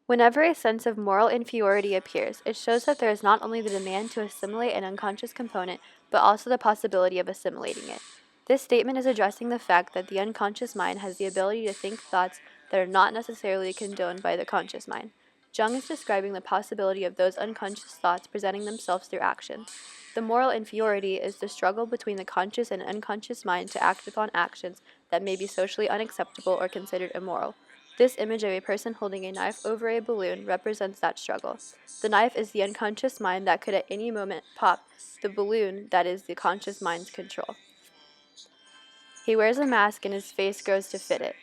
Whenever a sense of moral inferiority appears, it shows that there is not only the demand to assimilate an unconscious component, but also the possibility of assimilating it. This statement is addressing the fact that the unconscious mind has the ability to think thoughts that are not necessarily condoned by the conscious mind. Jung is describing the possibility of those unconscious thoughts presenting themselves through action. The moral inferiority is the struggle between the conscious and unconscious mind to act upon actions that may be socially unacceptable or considered immoral. This image of a person holding a knife over a balloon represents that struggle. The knife is the unconscious mind that could at any moment pop the balloon that is the conscious mind's control. He wears a mask and his face grows to fit it.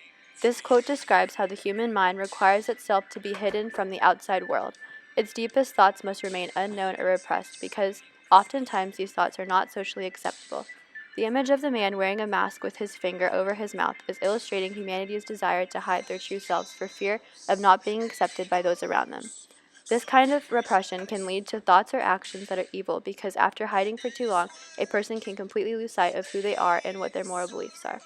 This quote describes how the human mind requires itself to be hidden from the outside world. Its deepest thoughts must remain unknown or repressed because oftentimes these thoughts are not socially acceptable. The image of the man wearing a mask with his finger over his mouth is illustrating humanity's desire to hide their true selves for fear of not being accepted by those around them. This kind of repression can lead to thoughts or actions that are evil because after hiding for too long, a person can completely lose sight of who they are and what their moral beliefs are.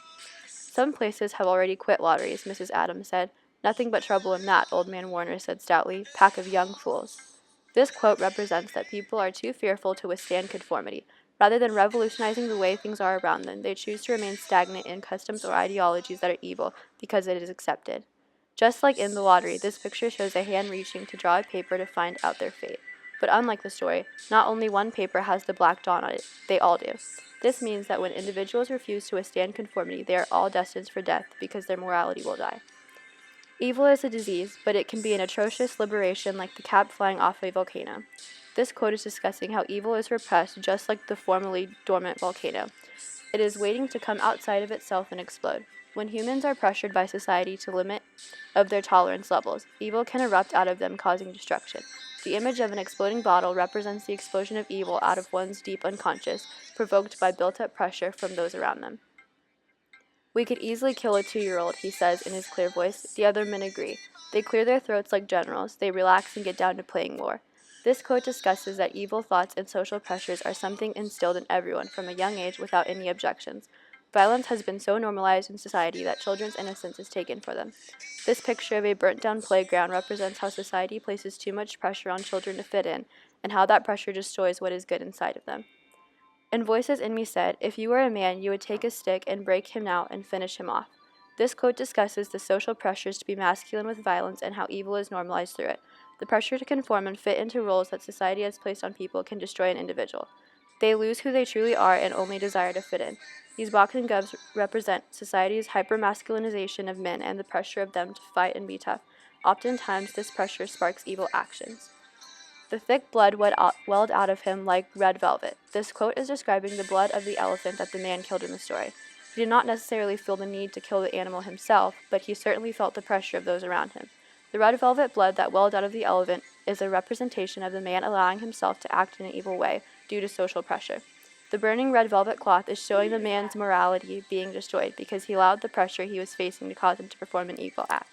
Some places have already quit lotteries, Mrs. Adams said. Nothing but trouble in that, Old Man Warner said stoutly. Pack of young fools. This quote represents that people are too fearful to withstand conformity. Rather than revolutionizing the way things are around them, they choose to remain stagnant in customs or ideologies that are evil because it is accepted. Just like in the lottery, this picture shows a hand reaching to draw a paper to find out their fate. But unlike the story, not only one paper has the black dot on it, they all do. This means that when individuals refuse to withstand conformity, they are all destined for death because their morality will die. Evil is a disease, but it can be an atrocious liberation like the cap flying off a volcano. This quote is discussing how evil is repressed just like the formerly dormant volcano. It is waiting to come outside of itself and explode. When humans are pressured by society to limit of their tolerance levels, evil can erupt out of them, causing destruction. The image of an exploding bottle represents the explosion of evil out of one's deep unconscious, provoked by built-up pressure from those around them. We could easily kill a 2-year-old, he says in his clear voice. The other men agree. They clear their throats like generals. They relax and get down to playing war. This quote discusses that evil thoughts and social pressures are something instilled in everyone from a young age without any objections. Violence has been so normalized in society that children's innocence is taken for them. This picture of a burnt-down playground represents how society places too much pressure on children to fit in, and how that pressure destroys what is good inside of them. And voices in me said, if you were a man, you would take a stick and break him out and finish him off. This quote discusses the social pressures to be masculine with violence and how evil is normalized through it. The pressure to conform and fit into roles that society has placed on people can destroy an individual. They lose who they truly are and only desire to fit in. These boxing gloves represent society's hypermasculinization of men and the pressure of them to fight and be tough. Oftentimes, this pressure sparks evil actions. The thick blood welled out of him like red velvet. This quote is describing the blood of the elephant that the man killed in the story. He did not necessarily feel the need to kill the animal himself, but he certainly felt the pressure of those around him. The red velvet blood that welled out of the elephant is a representation of the man allowing himself to act in an evil way due to social pressure. The burning red velvet cloth is showing the man's morality being destroyed because he allowed the pressure he was facing to cause him to perform an evil act.